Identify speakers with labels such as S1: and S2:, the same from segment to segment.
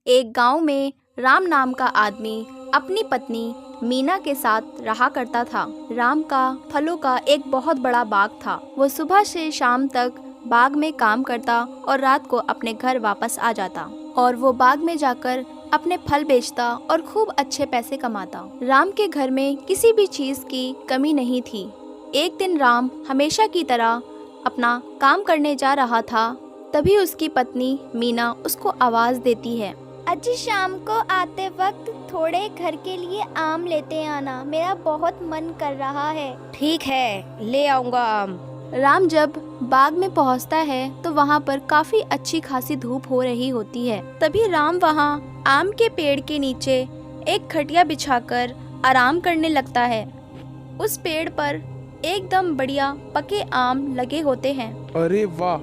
S1: एक गांव में राम नाम का आदमी अपनी पत्नी मीना के साथ रहा करता था। राम का फलों का एक बहुत बड़ा बाग था। वो सुबह से शाम तक बाग में काम करता और रात को अपने घर वापस आ जाता और वो बाग में जाकर अपने फल बेचता और खूब अच्छे पैसे कमाता। राम के घर में किसी भी चीज की कमी नहीं थी। एक दिन राम हमेशा की तरह अपना काम करने जा रहा था, तभी उसकी पत्नी मीना उसको आवाज देती है,
S2: आज शाम को आते वक्त थोड़े घर के लिए आम लेते आना, मेरा बहुत मन कर रहा है।
S3: ठीक है, ले आऊंगा आम।
S1: राम जब बाग में पहुंचता है तो वहाँ पर काफी अच्छी खासी धूप हो रही होती है। तभी राम वहाँ आम के पेड़ के नीचे एक खटिया बिछाकर आराम करने लगता है। उस पेड़ पर एकदम बढ़िया पके आम लगे होते हैं।
S4: अरे वाह,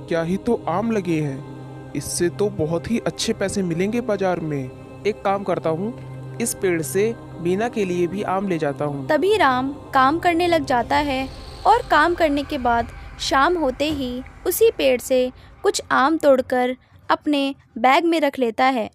S4: क्या ही तो आम लगे हैं। इससे तो बहुत ही अच्छे पैसे मिलेंगे बाजार में। एक काम करता हूँ, इस पेड़ से मीना के लिए भी आम ले जाता हूँ।
S1: तभी राम काम करने लग जाता है और काम करने के बाद शाम होते ही उसी पेड़ से कुछ आम तोड़कर अपने बैग में रख लेता है।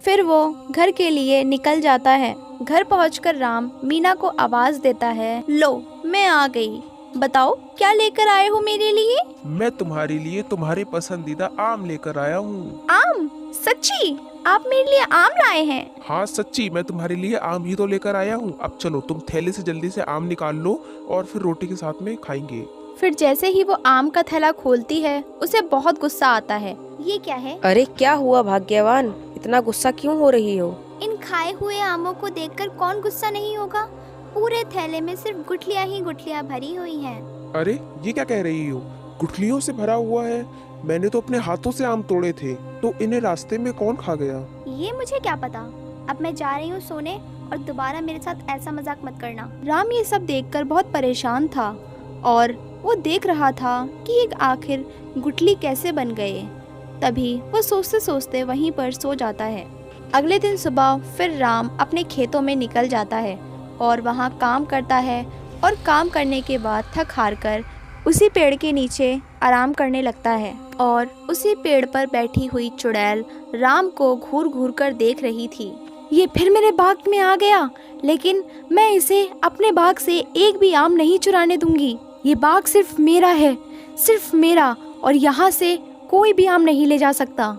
S1: फिर वो घर के लिए निकल जाता है। घर पहुंचकर राम मीना को आवाज देता है, लो मैं आ गई, बताओ क्या लेकर आए हो मेरे लिए?
S4: मैं तुम्हारे लिए तुम्हारे पसंदीदा आम लेकर आया हूँ।
S1: आम? सच्ची? आप मेरे लिए आम लाए हैं?
S4: हाँ सच्ची, मैं तुम्हारे लिए आम ही तो लेकर आया हूँ। अब चलो तुम थैले से जल्दी से आम निकाल लो और फिर रोटी के साथ में खाएंगे।
S1: फिर जैसे ही वो आम का थैला खोलती है उसे बहुत गुस्सा आता है।
S2: ये क्या है?
S3: अरे क्या हुआ भाग्यवान, इतना गुस्सा क्यों हो रही हो?
S2: इन खाए हुए आमों को देखकर कौन गुस्सा नहीं होगा? पूरे थैले में सिर्फ गुठलियाँ ही गुठलियाँ भरी हुई हैं।
S4: अरे ये क्या कह रही हो? गुठलियों से भरा हुआ है? मैंने तो अपने हाथों से आम तोड़े थे, तो इन्हें रास्ते में कौन खा गया?
S2: ये मुझे क्या पता। अब मैं जा रही हूँ सोने और दोबारा मेरे साथ ऐसा मजाक मत करना।
S1: राम ये सब देखकर बहुत परेशान था और वो देख रहा था कि एक आखिर गुठली कैसे बन गए। तभी वो सोचते सोचते वहीं पर सो जाता है। अगले दिन सुबह फिर राम अपने खेतों में निकल जाता है और वहाँ काम करता है और काम करने के बाद थक हार कर उसी पेड़ के नीचे आराम करने लगता है और उसी पेड़ पर बैठी हुई चुड़ैल राम को घूर घूर कर देख रही थी। ये फिर मेरे बाग में आ गया, लेकिन मैं इसे अपने बाग से एक भी आम नहीं चुराने दूंगी। ये बाग सिर्फ मेरा है, सिर्फ मेरा, और यहाँ से कोई भी आम नहीं ले जा सकता।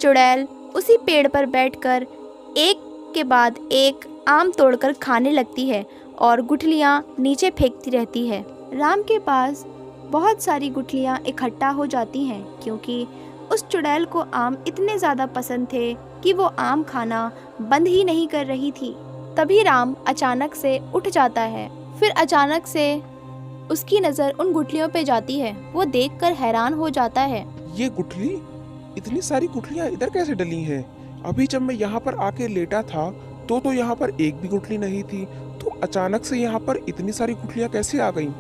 S1: चुड़ैल उसी पेड़ पर बैठकर एक के बाद एक आम तोड़कर खाने लगती है और गुठलियाँ नीचे फेंकती रहती है। राम के पास बहुत सारी गुठलियाँ इकट्ठा हो जाती हैं क्योंकि उस चुड़ैल को आम इतने ज़्यादा पसंद थे कि वो आम खाना बंद ही नहीं कर रही थी। तभी राम अचानक से उठ जाता है। फिर अचानक से उसकी नज़र उन गुठलियों पे जाती है। वो देखकर हैरान हो जाता है।
S4: ये गुठली, इतनी सारी गुठलियाँ इधर कैसे डली हैं? अभी जब मैं यहाँ पर आके लेटा था तो यहाँ पर एक भी गुठली नहीं थी, तो अचानक से यहाँ पर इतनी सारी गुठलियाँ कैसे आ गईं?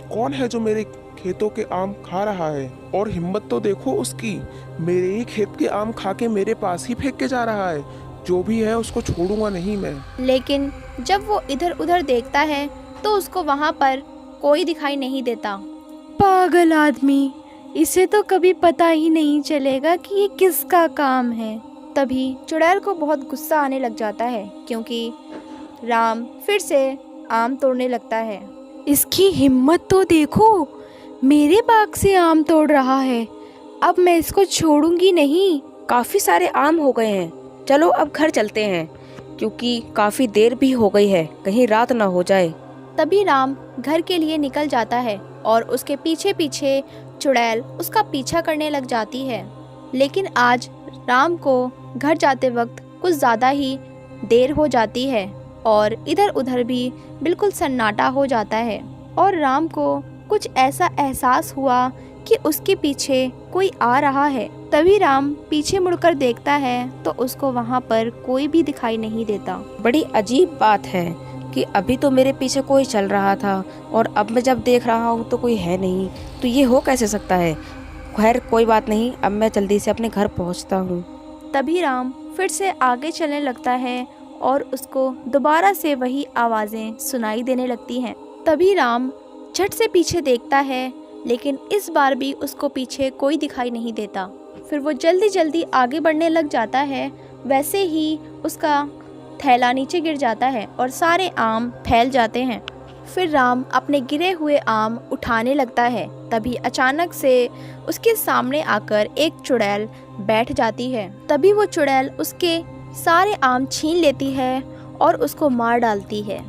S4: कौन है जो मेरे खेतों के आम खा रहा है? और हिम्मत तो देखो उसकी, मेरे ही खेत के आम खा के मेरे पास ही फेंक के जा रहा है। जो भी है उसको छोड़ूंगा नहीं मैं।
S1: लेकिन जब वो इधर उधर देखता है तो उसको वहाँ पर कोई दिखाई नहीं देता। पागल आदमी, इसे तो कभी पता ही नहीं चलेगा कि ये किसका काम है। तभी चुड़ैल को बहुत गुस्सा आने लग जाता है क्योंकि राम फिर से आम तोड़ने लगता है। इसकी हिम्मत तो देखो, मेरे बाग से आम तोड़ रहा है। अब मैं इसको छोड़ूंगी नहीं।
S3: काफी सारे आम हो गए हैं, चलो अब घर चलते हैं क्योंकि काफी देर भी हो गई है, कहीं रात ना हो जाए।
S1: तभी राम घर के लिए निकल जाता है और उसके पीछे पीछे चुड़ैल उसका पीछा करने लग जाती है। लेकिन आज राम को घर जाते वक्त कुछ ज़्यादा ही देर हो जाती है और इधर उधर भी बिल्कुल सन्नाटा हो जाता है और राम को कुछ ऐसा एहसास हुआ कि उसके पीछे कोई आ रहा है। तभी राम पीछे मुड़कर देखता है तो उसको वहाँ पर कोई भी दिखाई नहीं देता।
S3: बड़ी अजीब बात है कि अभी तो मेरे पीछे कोई चल रहा था और अब मैं जब देख रहा हूँ तो कोई है नहीं, तो ये हो कैसे सकता है? खैर कोई बात नहीं, अब मैं जल्दी से अपने घर पहुँचता हूँ।
S1: तभी राम फिर से आगे चलने लगता है और उसको दोबारा से वही आवाज़ें सुनाई देने लगती हैं। तभी राम झट से पीछे देखता है, लेकिन इस बार भी उसको पीछे कोई दिखाई नहीं देता। फिर वो जल्दी जल्दी आगे बढ़ने लग जाता है वैसे ही उसका थैला नीचे गिर जाता है और सारे आम फैल जाते हैं। फिर राम अपने गिरे हुए आम उठाने लगता है। तभी अचानक से उसके सामने आकर एक चुड़ैल बैठ जाती है। तभी वो चुड़ैल उसके सारे आम छीन लेती है और उसको मार डालती है।